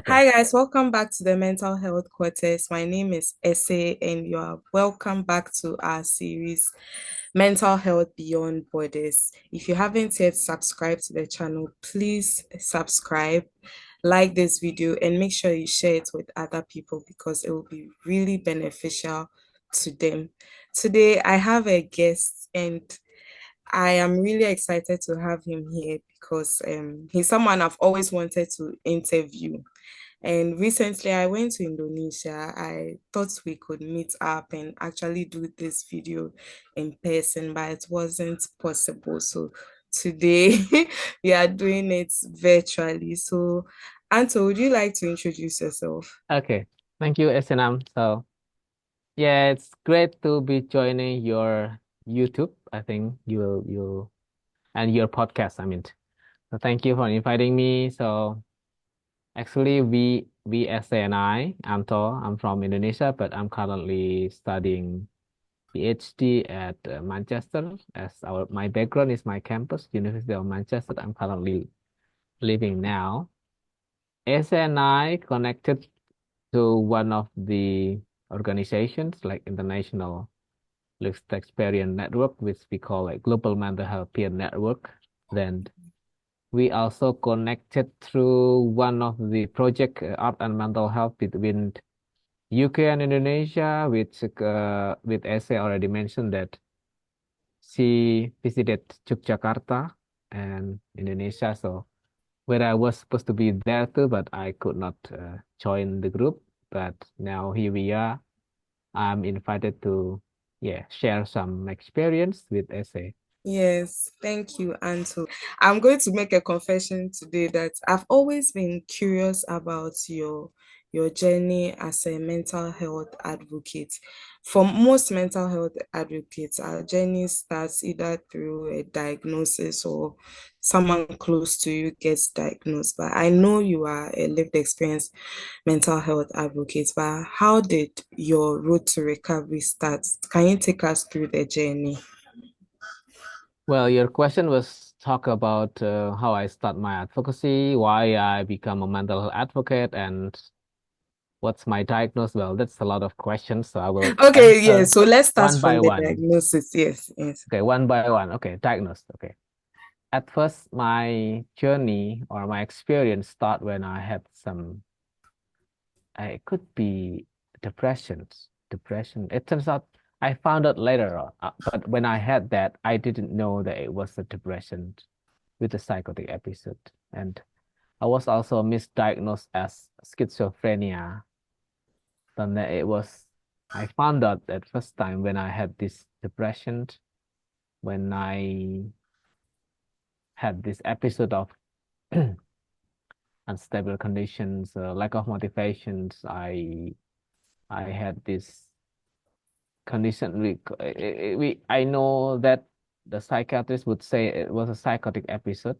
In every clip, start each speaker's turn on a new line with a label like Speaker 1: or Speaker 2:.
Speaker 1: Okay.
Speaker 2: Hi guys, welcome back to the Mental Health Quarters. My name is Ese and you are welcome back to our series Mental Health Beyond Borders. If you haven't yet subscribed to the channel, please subscribe, like this video and make sure you share it with other people because it will be really beneficial to them. Today I have a guest and I am really excited to have him here because he's someone I've always wanted to interview. And recently I went to Indonesia. I thought we could meet up and actually do this video in person, but it wasn't possible. So today we are doing it virtually. So, Anto, would you like to introduce yourself?
Speaker 1: Okay. Thank you, SNM. So yeah, it's great to be joining your YouTube. I think you and your podcast. I mean, so thank you for inviting me. So actually, we Ese and I, Anto. I'm from Indonesia, but I'm currently studying PhD at Manchester. As my background is my campus, University of Manchester. I'm currently living now. Ese and I connected to one of the organizations like International Lived Experience Network, which we call like Global Mental Health Peer Network. Then we also connected through one of the project Art and Mental Health between UK and Indonesia, which with Essay already mentioned that she visited Yogyakarta and Indonesia. So where I was supposed to be there too, but I could not join the group. But now here we are. I'm invited to, yeah, share some experience with essay.
Speaker 2: Yes, thank you, Anto. I'm going to make a confession today that I've always been curious about your journey as a mental health advocate. For most mental health advocates, our journey starts either through a diagnosis or someone close to you gets diagnosed. But I know you are a lived experience mental health advocate, but how did your road to recovery start? Can you take us through the journey?
Speaker 1: Well, your question was talk about how I start my advocacy, why I become a mental health advocate, and what's my diagnosis. Well, that's a lot of questions, so I will
Speaker 2: Okay, yeah.
Speaker 1: answer
Speaker 2: So let's start
Speaker 1: one
Speaker 2: from
Speaker 1: by
Speaker 2: the
Speaker 1: one.
Speaker 2: diagnosis. Yes, yes.
Speaker 1: Okay, one by one. Okay, diagnosed. Okay. At first, my journey or my experience start when I had some, it could be depression. Depression. It turns out I found out later on, but when I had that, I didn't know that it was a depression with a psychotic episode. And I was also misdiagnosed as schizophrenia. Then it was, I found out that first time when I had this depression, when I had this episode of unstable conditions, lack of motivations. I had this condition. I know that the psychiatrist would say it was a psychotic episode.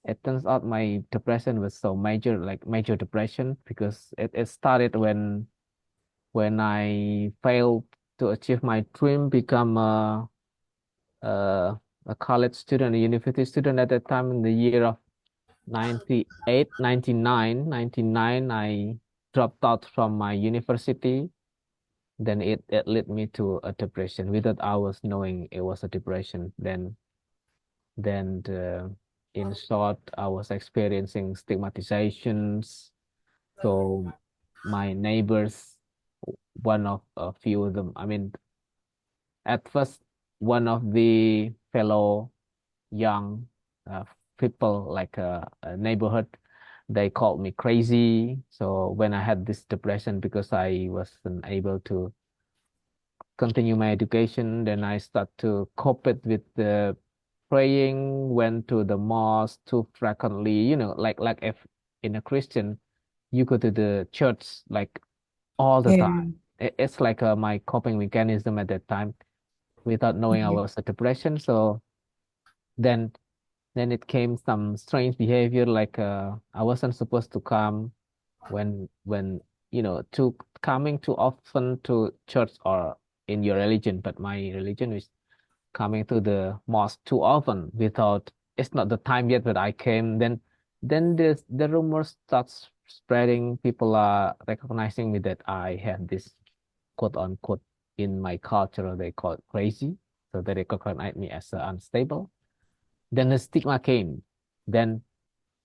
Speaker 1: It turns out my depression was so major, like major depression, because it started when I failed to achieve my dream, become a, a college student, a university student at that time in the year of 98, 99, 99. I dropped out from my university. Then it led me to a depression without I was knowing it was a depression. Then in short, I was experiencing stigmatizations. So my neighbors, one of a few of them, I mean, at first, one of the fellow young uh, people, like a neighborhood, they called me crazy. So when I had this depression because I wasn't able to continue my education, then I start to cope it with the praying, went to the mosque too frequently, like if in a Christian, you go to the church like all the time.
Speaker 2: Yeah.
Speaker 1: It's like my coping mechanism at that time without knowing I
Speaker 2: Yeah.
Speaker 1: was a depression. So then then it came some strange behavior like I wasn't supposed to come when to coming too often to church or in your religion, but my religion is coming to the mosque too often without it's not the time yet, but I came. Then the rumor starts spreading, people are recognizing me that I have this quote unquote in my culture they call it crazy, so they recognize me as unstable. Then the stigma came. Then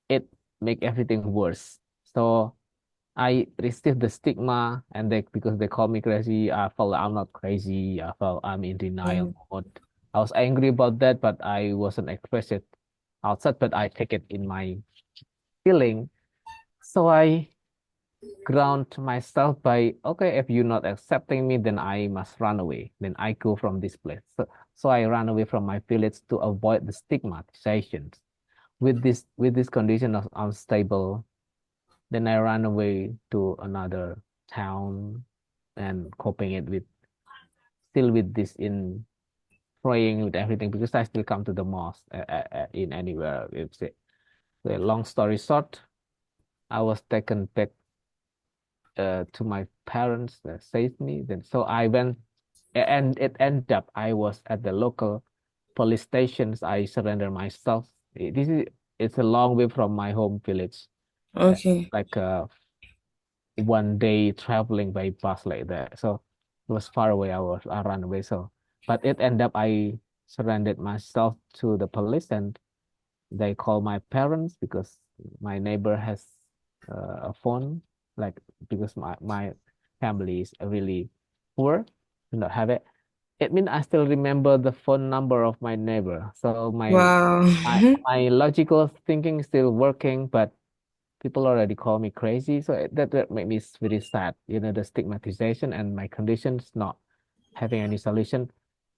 Speaker 1: it make everything worse. So I received the stigma, and they because they call me crazy, I felt I'm not crazy. I felt I'm in denial
Speaker 2: Mm.
Speaker 1: mode. I was angry about that, but I wasn't express it outside. But I take it in my feeling. So I ground myself by, okay, if you're not accepting me, then I must run away. Then I go from this place. So I ran away from my village to avoid the stigmatizations. With this condition of unstable, then I ran away to another town and coping it with still with this in praying with everything because I still come to the mosque in anywhere. It's it. So long story short, I was taken back to my parents that saved me. Then so I went, and it ended up I was at the local police stations. I surrender myself. This is it's a long way from my home village,
Speaker 2: Okay.
Speaker 1: like 1 day traveling by bus like that. So it was far away. I ran away. So, but it ended up I surrendered myself to the police, and they call my parents because my neighbor has a phone, like because my family is really poor, do not have it. It means I still remember the phone number of my neighbor. So
Speaker 2: Wow.
Speaker 1: my logical thinking is still working, but people already call me crazy. So that made me very sad, the stigmatization and my conditions not having any solution.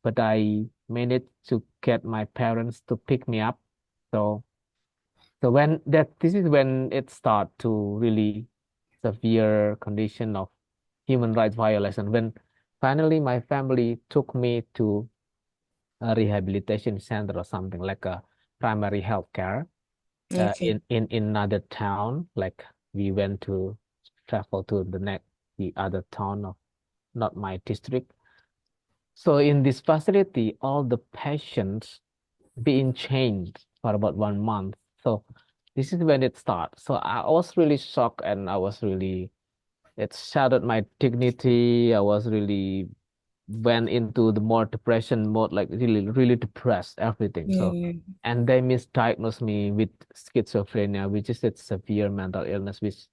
Speaker 1: But I managed to get my parents to pick me up. So this is when it start to really severe condition of human rights violation. When finally my family took me to a rehabilitation center or something like a primary health care
Speaker 2: Okay.
Speaker 1: in another town. Like we went to travel to the other town of not my district. So in this facility, all the patients being changed for about 1 month. So this is when it starts. So I was really shocked, and it shattered my dignity. I was really went into the more depression mode, like really, really depressed, everything. So,
Speaker 2: Yeah.
Speaker 1: and they misdiagnosed me with schizophrenia, which is a severe mental illness, which,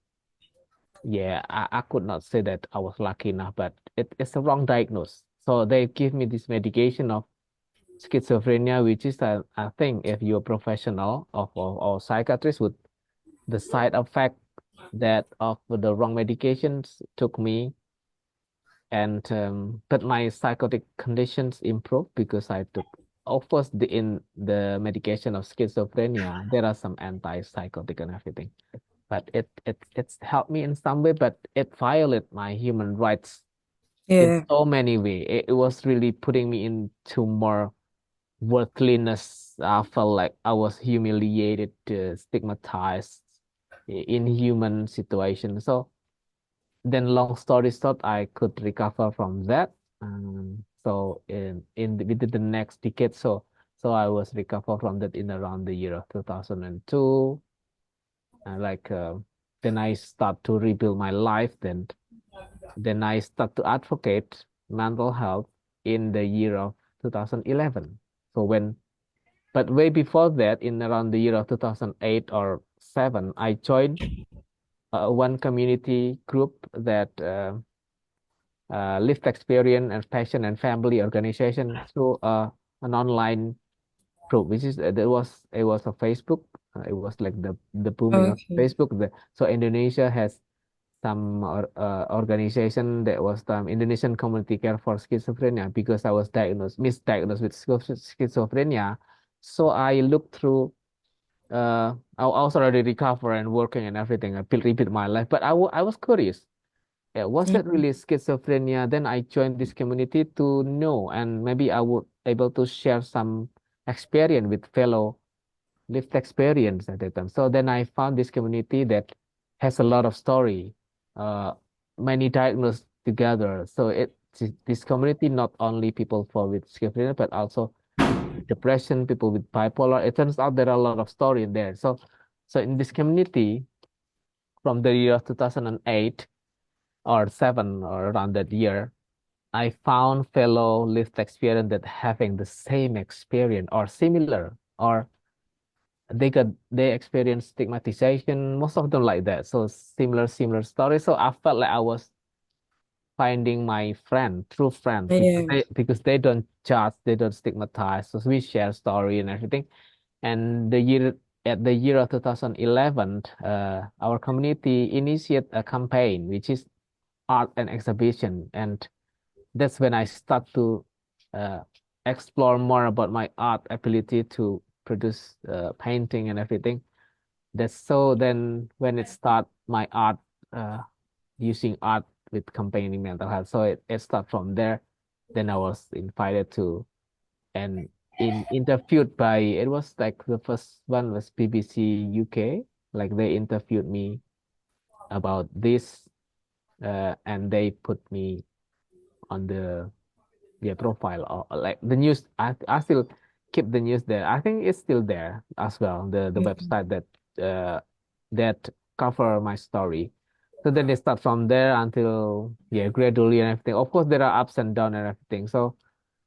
Speaker 1: yeah, I could not say that I was lucky enough, but it's a wrong diagnosis. So they give me this medication of schizophrenia, which is, I think, if you're a professional or psychiatrist, would the side effect that of the wrong medications took me, and but my psychotic conditions improved because I took, of course, in the medication of schizophrenia, there are some antipsychotic and everything, but it's helped me in some way, but it violated my human rights in
Speaker 2: Yeah.
Speaker 1: so many ways. It was really putting me into more worthlessness. I felt like I was humiliated, stigmatized, in human situations. So then, long story short, I could recover from that. So within the next decade, so I was recover from that in around the year of 2002. And like then I start to rebuild my life. Then I start to advocate mental health in the year of 2011. So but way before that, in around the year of 2008 or 7, I joined one community group that lived experience and passion and family organization through an online group, which is it was a Facebook. It was like the booming of
Speaker 2: Okay.
Speaker 1: Facebook. So Indonesia has some organization that was Indonesian Community Care for Schizophrenia because I was misdiagnosed with schizophrenia. So I looked through. I was already recovered and working and everything. I rebuilt my life, but I was curious. Was it
Speaker 2: Okay.
Speaker 1: really schizophrenia? Then I joined this community to know, and maybe I would able to share some experience with fellow lived experience at that time. So then I found this community that has a lot of story, uh, many diagnosed together. So this community not only people for with schizophrenia, but also depression, people with bipolar. It turns out there are a lot of story in there. So in this community, from the year 2008 or 7 or around that year, I found fellow lived experience that having the same experience or similar, or they experience stigmatization, most of them like that. So similar stories. So I felt like I was finding my friend, true friends,
Speaker 2: Yeah.
Speaker 1: because they don't judge, they don't stigmatize. So we share story and everything. And the year of 2011, our community initiated a campaign which is art and exhibition, and that's when I start to uh, explore more about my art ability to produce painting and everything. That's so then when it start my art, uh, using art with campaigning mental health. So it start from there. Then I was invited to and interviewed by, it was like the first one was BBC UK. Like they interviewed me about this, and they put me on the profile, or like the news. I still keep the news there. I think it's still there as well. The website that cover my story. So then they start from there until, yeah, gradually and everything. Of course, there are ups and downs and everything. So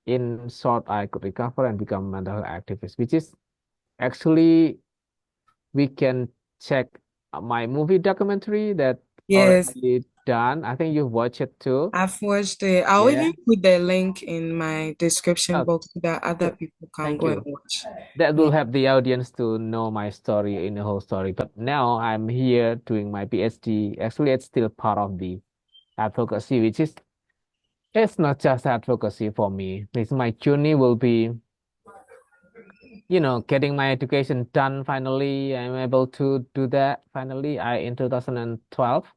Speaker 1: in short, I could recover and become mental health activist, which is actually, we can check my movie documentary that
Speaker 2: Yes,
Speaker 1: already done. I think you watch it too.
Speaker 2: I've watched it. I'll
Speaker 1: Yeah.
Speaker 2: even put the link in my description
Speaker 1: Oh,
Speaker 2: box so that other
Speaker 1: good.
Speaker 2: people can
Speaker 1: Thank
Speaker 2: go and
Speaker 1: you.
Speaker 2: watch.
Speaker 1: That
Speaker 2: Yeah.
Speaker 1: will help the audience to know my story in the whole story. But now I'm here doing my PhD. Actually, it's still part of the advocacy, which is, it's not just advocacy for me. It's my journey will be, getting my education done finally. I'm able to do that finally. In 2012,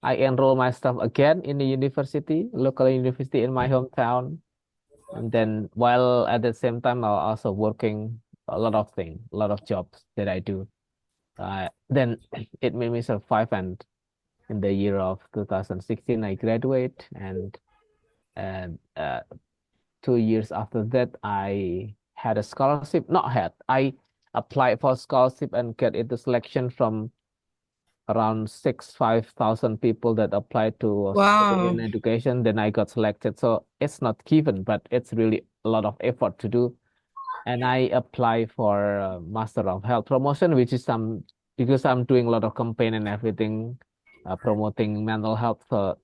Speaker 1: I enroll myself again in the university, local university in my hometown. And then while at the same time, I'm also working a lot of things, a lot of jobs that I do. Then it made me survive, and in the year of 2016, I graduate, and 2 years after that, I had a scholarship. Not had, I applied for scholarship and get into selection from around 5,000 people that applied to study
Speaker 2: Wow.
Speaker 1: in education. Then I got selected. So it's not given, but it's really a lot of effort to do. And I apply for Master of Health Promotion, which is some, because I'm doing a lot of campaign and everything, promoting mental health. So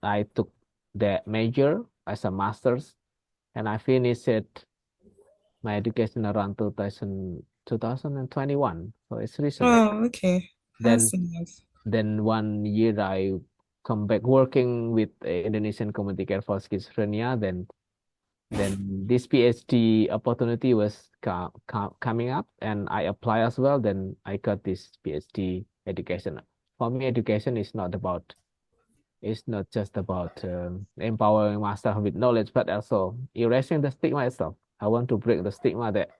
Speaker 1: I took the major as a master's, and I finished it, my education around 2021. So it's recent.
Speaker 2: Oh, okay.
Speaker 1: Then
Speaker 2: That's nice.
Speaker 1: then 1 year I come back working with Indonesian Community Care for Schizophrenia. Then this PhD opportunity was coming up, and I apply as well. Then I got this PhD education. For me, education is not about, it's not just about empowering myself with knowledge, but also erasing the stigma itself. I want to break the stigma that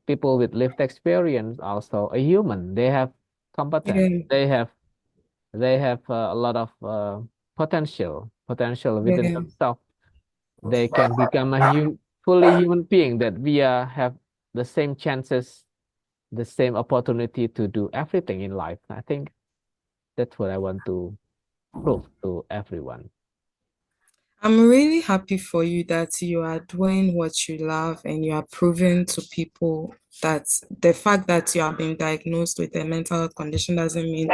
Speaker 1: people with lived experience also a human. They have competence.
Speaker 2: Yeah.
Speaker 1: They have a lot of potential within
Speaker 2: Yeah.
Speaker 1: themselves. They can become a fully human being, that we have the same chances, the same opportunity to do everything in life. I think that's what I want to prove to everyone.
Speaker 2: I'm really happy for you that you are doing what you love and you are proving to people that the fact that you have been diagnosed with a mental health condition doesn't mean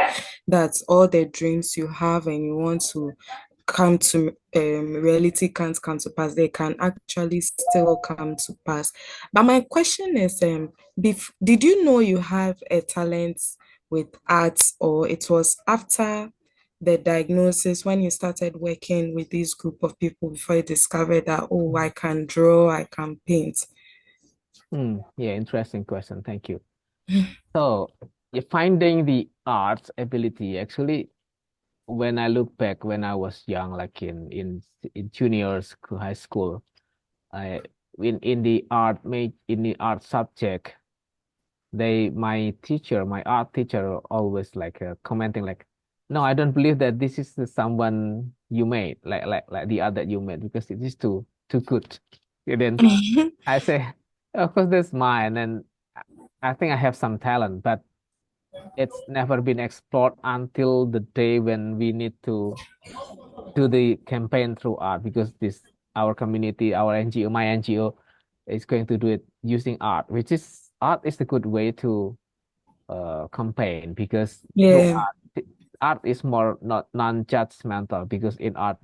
Speaker 2: that all the dreams you have and you want to come to reality can't come to pass. They can actually still come to pass. But my question is, did you know you have a talent with arts, or it was after the diagnosis when you started working with this group of people before you discovered that, oh, I can draw, I can paint?
Speaker 1: Yeah, interesting question. Thank you. So, finding the arts ability, actually, when I look back when I was young, like in junior school, high school, I in the in the art subject, my art teacher always like commenting like, no, I don't believe that this is the someone you made, like the art that you made, because it is too good. And then I say, of course that's mine, and I think I have some talent, but it's never been explored until the day when we need to do the campaign through art, because this our community, our NGO, my NGO, is going to do it using art, which is art is a good way to campaign, because through
Speaker 2: Yeah,
Speaker 1: art is more not non-judgmental, because in art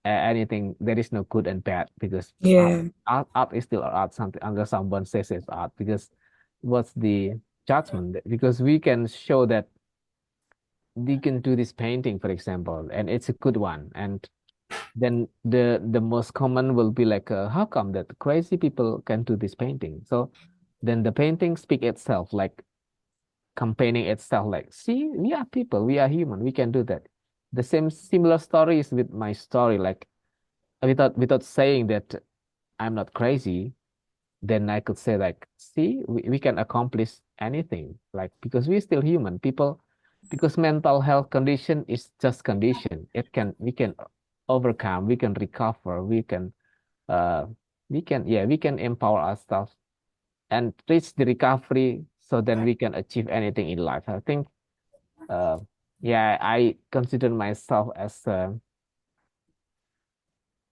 Speaker 1: anything there is no good and bad, because
Speaker 2: yeah,
Speaker 1: art is still art, something under someone says it's art, because what's the judgment, because we can show that we can do this painting, for example, and it's a good one, and then the most common will be like, how come that crazy people can do this painting? So then the painting speak itself, like campaigning itself, like, see, we are people, we are human, we can do that. The same similar story is with my story, like without saying that I'm not crazy, then I could say like, see, we can accomplish anything, like, because we're still human people, because mental health condition is just condition. We can overcome, we can recover, uh we can empower ourselves and reach the recovery, so then we can achieve anything in life. I think uh yeah, I consider myself as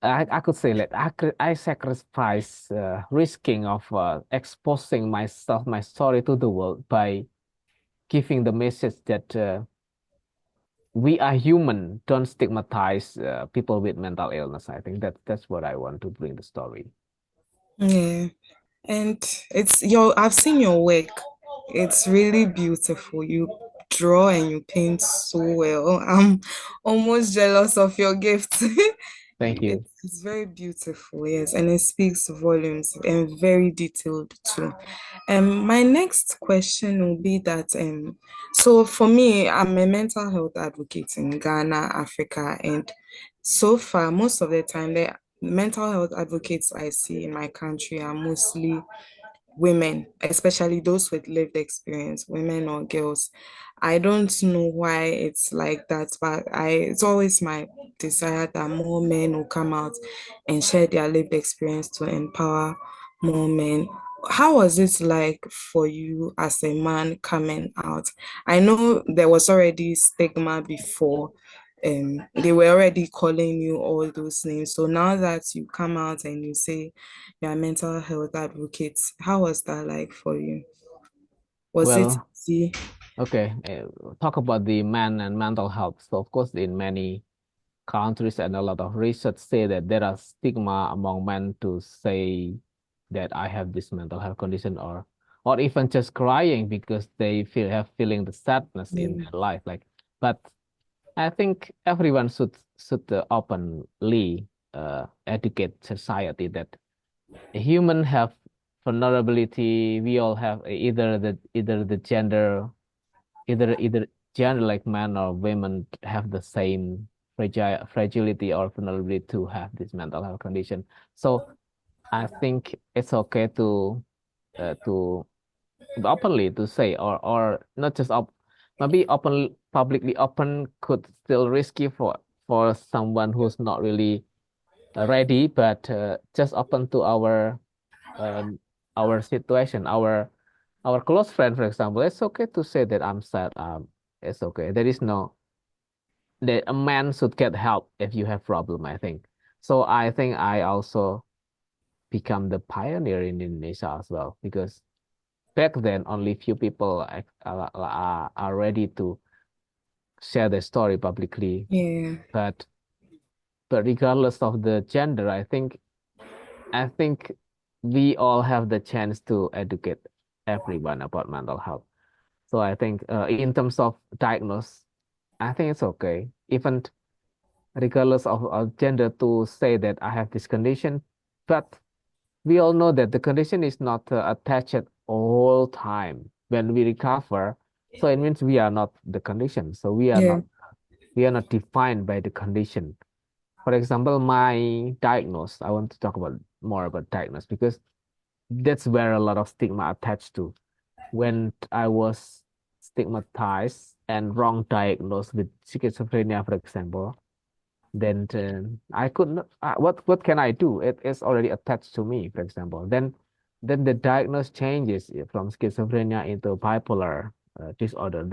Speaker 1: I could say that I sacrifice risking of exposing myself, my story to the world, by giving the message that we are human. Don't stigmatize people with mental illness. I think that's what I want to bring the story.
Speaker 2: yeah. And it's your, I've seen your work. It's really beautiful. You draw and you paint so well. I'm almost jealous of your gift.
Speaker 1: Thank you.
Speaker 2: It's very beautiful, yes, and it speaks volumes and very detailed too. My next question will be that so for me, I'm a mental health advocate in Ghana, Africa, and so far, most of the time, the mental health advocates I see in my country are mostly women, especially those with lived experience, women or girls. I don't know why it's like that, but it's always my desire that more men will come out and share their lived experience to empower more men. How was it like for you as a man coming out? I know there was already stigma before, they were already calling you all those names. So now that you come out and you say you're a mental health advocate, how was that like for you? Was it
Speaker 1: Well,
Speaker 2: easy?
Speaker 1: okay. Talk about the man and mental health. So of course, in many countries and a lot of research say that there are stigma among men to say that I have this mental health condition, or even just crying because they have feeling the sadness in
Speaker 2: Yeah,
Speaker 1: their life, like. But I think everyone should openly educate society that a human have vulnerability. We all have either the gender, either gender, like men or women, have the same fragility or vulnerability to have this mental health condition. So I think it's okay to openly to say, or not just maybe open, publicly open could still risky for someone who's not really ready, but just open to uh, our situation, our close friend, for example. It's okay to say that I'm sad. It's okay. There is no that a man should get help if you have problem, I think. So I think I also become the pioneer in Indonesia as well, because back then only few people are ready to share their story publicly.
Speaker 2: yeah,
Speaker 1: But regardless of the gender, I think we all have the chance to educate everyone about mental health. So I think in terms of diagnose, I think it's okay, even regardless of gender, to say that I have this condition. But we all know that the condition is not attached all time when we recover. So it means we are not the condition. So
Speaker 2: yeah,
Speaker 1: we are not defined by the condition. For example, my diagnosis, I want to talk about more about diagnosis, because that's where a lot of stigma attached to. When I was stigmatized and wrong diagnosed with schizophrenia, for example, then I could not. What can I do? It is already attached to me, for example. Then the diagnosis changes from schizophrenia into bipolar. disorder.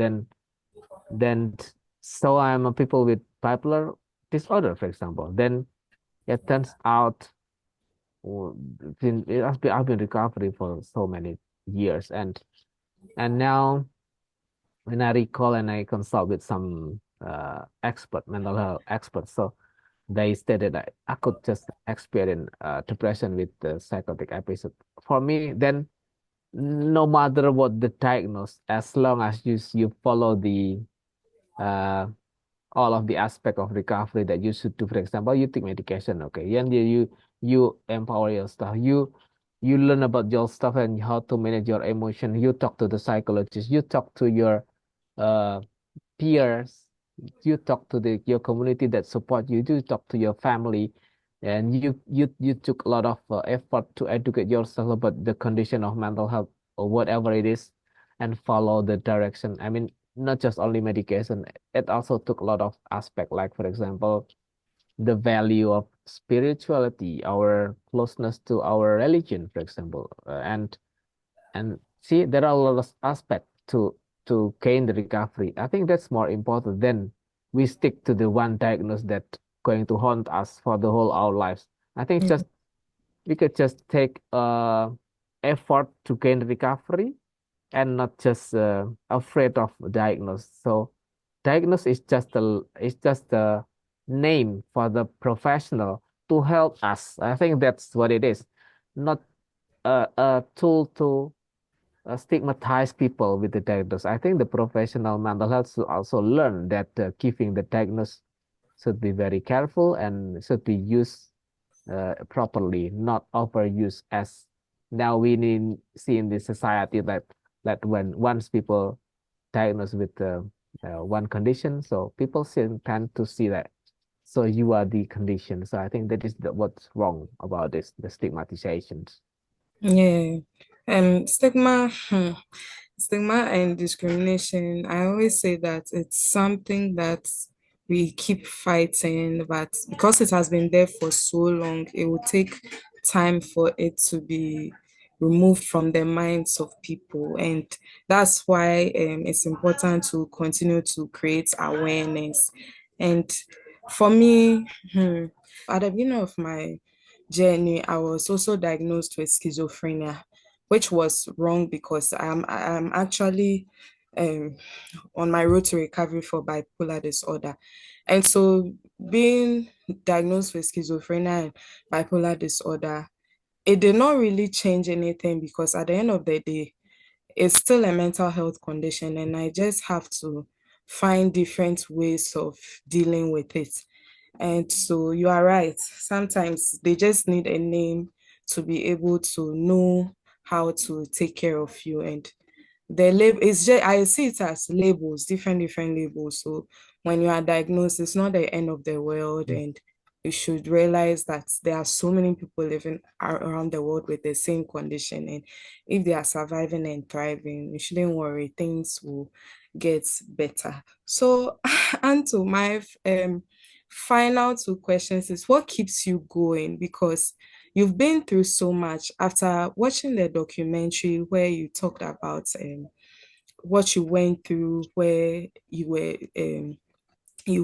Speaker 1: Then so I'm a people with bipolar disorder, for example. Then it turns out I've been recovering for so many years, and now when I recall and I consult with some mental health experts, so they stated that I could just experience depression with the psychotic episode. For me, then no matter what the diagnosis, as long as you follow the uh, all of the aspect of recovery that you should do. For example, you take medication, okay, and you empower your stuff. You learn about your stuff and how to manage your emotion. You talk to the psychologist. You talk to your uh, peers. You talk to your community that support you. You talk to your family, and you took a lot of effort to educate yourself about the condition of mental health or whatever it is, and follow the direction. I mean, not just only medication. It also took a lot of aspect, like for example, the value of spirituality, our closeness to our religion, for example, and see, there are a lot of aspects to gain the recovery. I think that's more important than we stick to the one diagnosis that going to haunt us for the whole our lives. I think
Speaker 2: Mm.
Speaker 1: just we could just take effort to gain recovery and not just afraid of diagnosis. So diagnosis is just a name for the professional to help us. I think that's what it is, not a tool to stigmatize people with the diagnosis. I think the professional mental health should also learn that giving the diagnosis should be very careful and should be used properly, not overused as now we need see in the society that when once people diagnosed with one condition, so people still tend to see that. So you are the condition. So I think that is what's wrong about this, the stigmatizations.
Speaker 2: Yeah. Stigma, stigma and discrimination. I always say that it's something that we keep fighting, but because it has been there for so long, it will take time for it to be removed from the minds of people. And that's why it's important to continue to create awareness. And for me, at the beginning of my journey, I was also diagnosed with schizophrenia, which was wrong because I'm actually um, on my road to recovery for bipolar disorder. And so being diagnosed with schizophrenia and bipolar disorder, it did not really change anything because at the end of the day, it's still a mental health condition and I just have to find different ways of dealing with it. And so you are right. Sometimes they just need a name to be able to know how to take care of you. And the label is just, I see it as labels, different labels. So when you are diagnosed, it's not the end of the world, and you should realize that there are so many people living around the world with the same condition, and if they are surviving and thriving, you shouldn't worry, things will get better. So Anto, my final two questions is what keeps you going? Because you've been through so much after watching the documentary where you talked about what you went through, where you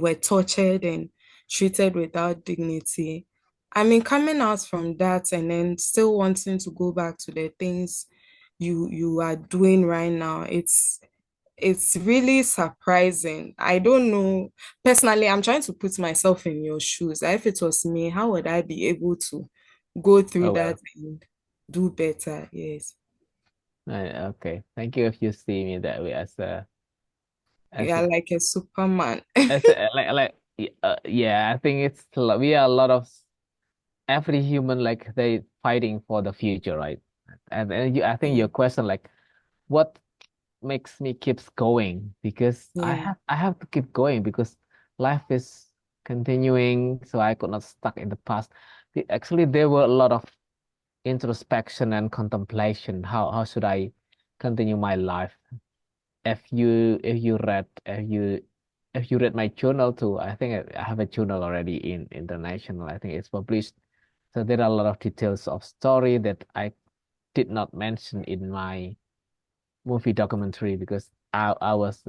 Speaker 2: were tortured and treated without dignity. I mean, coming out from that and then still wanting to go back to the things you are doing right now, it's really surprising. I don't know. Personally, I'm trying to put myself in your shoes. If it was me, how would I be able to go through
Speaker 1: Oh
Speaker 2: that
Speaker 1: well.
Speaker 2: and do better? Yes.
Speaker 1: Okay. Thank you if you see me that way as
Speaker 2: Yeah,
Speaker 1: a
Speaker 2: like a Superman.
Speaker 1: yeah, I think we are a lot of every human like they fighting for the future, right? And I think
Speaker 2: Yeah.
Speaker 1: your question like what makes me keeps going because
Speaker 2: Yeah.
Speaker 1: I have to keep going because life is continuing, so I could not stuck in the past. Actually, there were a lot of introspection and contemplation. How should I continue my life? If you read my journal too, I think I have a journal already in international. I think it's published. So there are a lot of details of story that I did not mention in my movie documentary because I was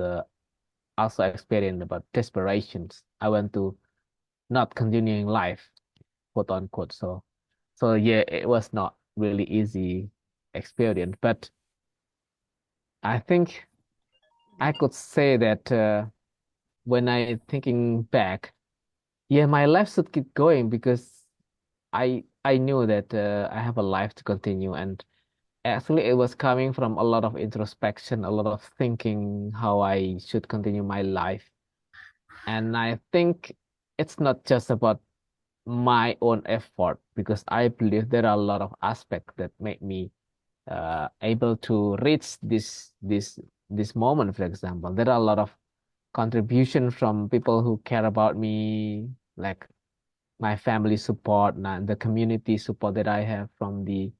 Speaker 1: also experiencing about desperations. I want to not continuing life, quote unquote. So yeah, it was not really easy experience, but I think I could say that when I thinking back, yeah, my life should keep going because I knew that I have a life to continue, and actually it was coming from a lot of introspection, a lot of thinking how I should continue my life, and I think it's not just about my own effort because I believe there are a lot of aspects that make me able to reach this moment. For example, there are a lot of contribution from people who care about me, like my family support and the community support that I have from the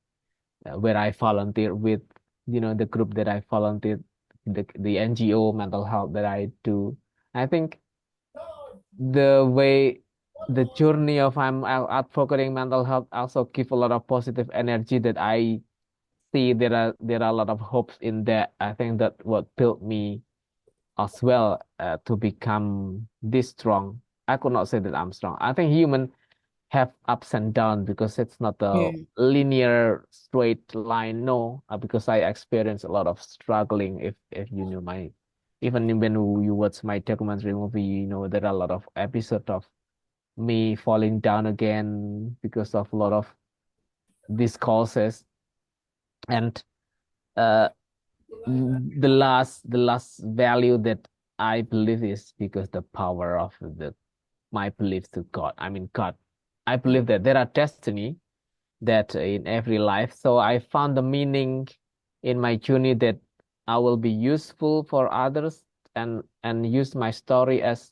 Speaker 1: where I volunteer with, the group that I volunteer, the NGO mental health that I do. I think the way the journey of I'm advocating mental health also give a lot of positive energy that I see there are a lot of hopes in that. I think that what built me as well to become this strong. I could not say that I'm strong. I think human have ups and downs because it's not a
Speaker 2: Yeah.
Speaker 1: linear straight line. No, because I experienced a lot of struggling. If you know my, even when you watch my documentary movie, there are a lot of episodes of me falling down again because of a lot of these causes. And uh, the last value that I believe is because the power of the my belief to God. I mean, God. I believe that there are destiny that in every life. So I found the meaning in my journey that I will be useful for others and use my story as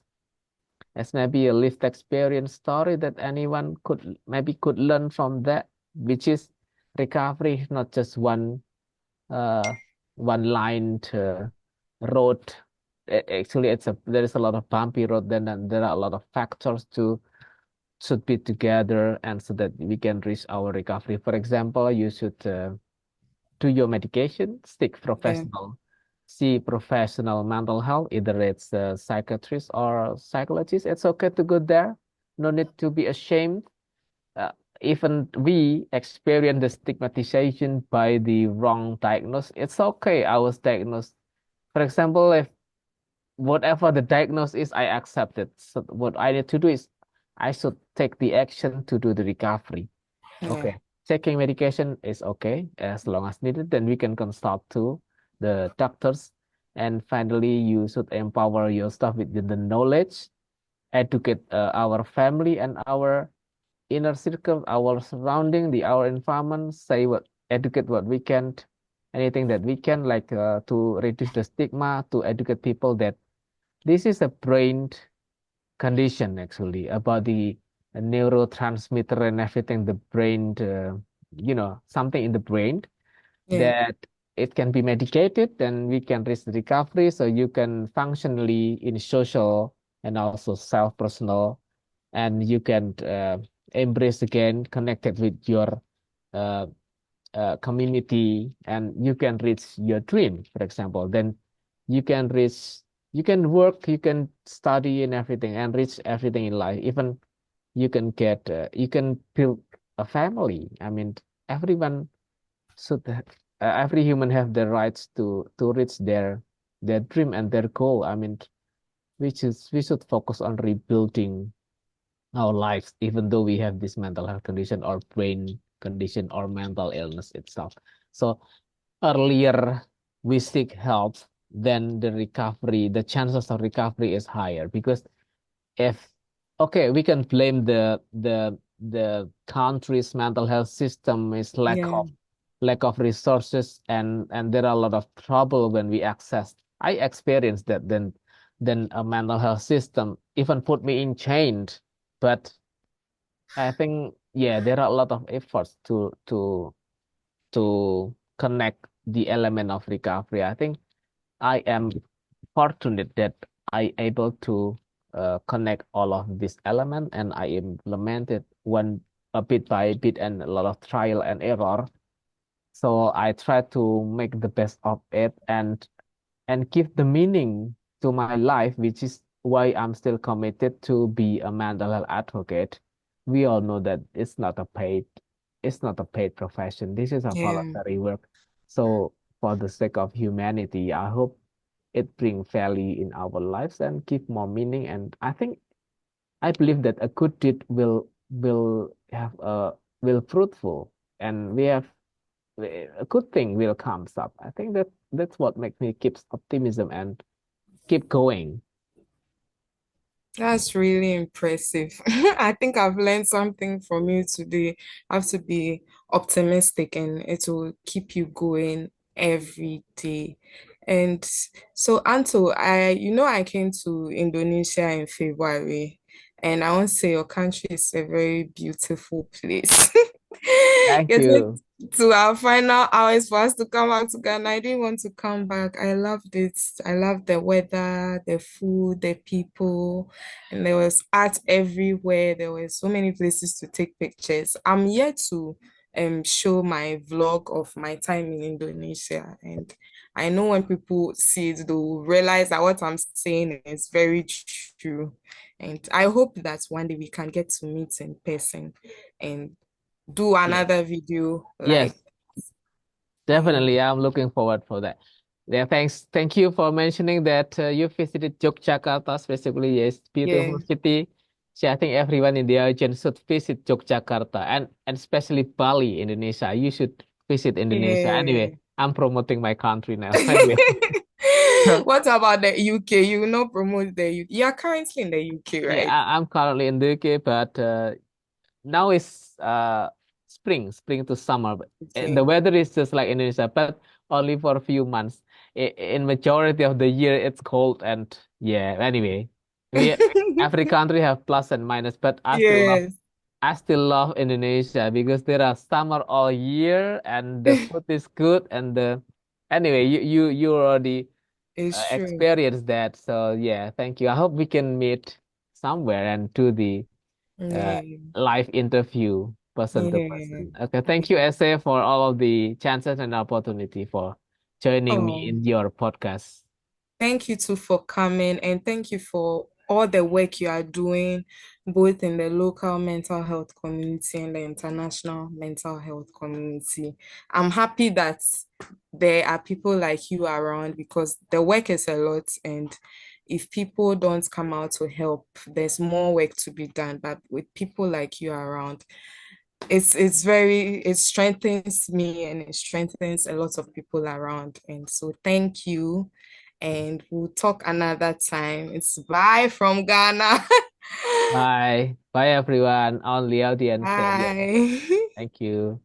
Speaker 1: maybe a lived experience story that anyone could learn from that, which is recovery, not just uh one lined road. Actually, there is a lot of bumpy road then, and there are a lot of factors to should be together and so that we can reach our recovery. For example, you should do your medication,
Speaker 2: Yeah.
Speaker 1: see professional mental health, either it's a psychiatrist or psychologist. It's okay to go there. No need to be ashamed. Uh, Even we experience the stigmatization by the wrong diagnosis. It's okay. I was diagnosed. For example, if whatever the diagnosis is, I accept it. So what I need to do is I should take the action to do the recovery.
Speaker 2: Yeah.
Speaker 1: Okay. Taking medication is okay as long as needed. Then we can consult to the doctors. And finally, you should empower yourself with the knowledge, educate our family and our inner circle, our surrounding, our environment, educate what we can, anything that we can, like to reduce the stigma, to educate people that this is a brain condition actually about the neurotransmitter and everything, the brain, something in the brain
Speaker 2: Yeah.
Speaker 1: that it can be medicated, then we can reach the recovery so you can functionally in social and also self-personal, and you can embrace again, connected with your uh, community, and you can reach your dream, for example. Then you can reach, you can work, you can study and everything and reach everything in life. Even you can build a family. I mean, everyone every human have the rights to reach their dream and their goal. I mean, we should focus on rebuilding our lives, even though we have this mental health condition or brain condition or mental illness itself. So earlier we seek help, then the chances of recovery is higher because if okay, we can blame the country's mental health system is
Speaker 2: Yeah.
Speaker 1: lack of resources, and there are a lot of trouble when we access. I experienced that then a mental health system even put me in chains, but I think yeah, there are a lot of efforts to connect the element of recovery. I think I am fortunate that I able to connect all of this element and I implemented one a bit by bit and a lot of trial and error. So I try to make the best of it, and give the meaning to my life, which is why I'm still committed to be a mental health advocate. We all know that it's not a paid profession. This is a
Speaker 2: Yeah.
Speaker 1: voluntary work. So for the sake of humanity, I hope it bring value in our lives and give more meaning. And I believe that a good deed will have a will fruitful, and we have a good thing will comes up. I think that's what makes me keeps optimism and keep going.
Speaker 2: That's really impressive. I think I've learned something from you today. I have to be optimistic and it will keep you going every day. And so, Anto, I came to Indonesia in February, and I want to say your country is a very beautiful place.
Speaker 1: Thank
Speaker 2: Getting
Speaker 1: you.
Speaker 2: to our final hours for us to come back to Ghana. I didn't want to come back. I loved it. I loved the weather, the food, the people, and there was art everywhere. There were so many places to take pictures. I'm yet to show my vlog of my time in Indonesia, and I know when people see it, they'll realize that what I'm saying is very true. And I hope that one day we can get to meet in person and do
Speaker 1: Yeah.
Speaker 2: another video like,
Speaker 1: Yes,
Speaker 2: yeah,
Speaker 1: definitely. I'm looking forward for that. Yeah, thanks. Thank you for mentioning that you visited Yogyakarta, specifically. Yes,
Speaker 2: yeah,
Speaker 1: beautiful city. So I think everyone in the audience should visit Yogyakarta and especially Bali, Indonesia. You should visit Indonesia. Anyway,
Speaker 2: yeah.
Speaker 1: I'm promoting my country now. Anyway,
Speaker 2: What about the UK? You will not promote the UK. You are currently in the UK,
Speaker 1: yeah,
Speaker 2: right?
Speaker 1: I'm currently in the UK, but now it's spring to summer. But, the
Speaker 2: Okay.
Speaker 1: weather is just like Indonesia, but only for a few months. In majority of the year, it's cold and yeah. Anyway, we every country have plus and minus, but
Speaker 2: Yes,
Speaker 1: I still love Indonesia because there are summer all year and the food is good and the anyway you already
Speaker 2: it's true.
Speaker 1: experienced that. So yeah, thank you. I hope we can meet somewhere and do the uh,
Speaker 2: Yeah,
Speaker 1: live interview person to
Speaker 2: yeah,
Speaker 1: person. Okay, thank you,
Speaker 2: yeah.
Speaker 1: Ese, for all of the chances and opportunity for joining me
Speaker 2: Oh.
Speaker 1: in your podcast.
Speaker 2: Thank you too for coming, and thank you for all the work you are doing, both in the local mental health community and the international mental health community. I'm happy that there are people like you around because the work is a lot, and if people don't come out to help, there's more work to be done. But with people like you around, it strengthens me and it strengthens a lot of people around. And so thank you, and we'll talk another time. It's bye from Ghana.
Speaker 1: Bye. Bye, everyone. On the audience. Yeah.
Speaker 2: Bye.
Speaker 1: Thank you.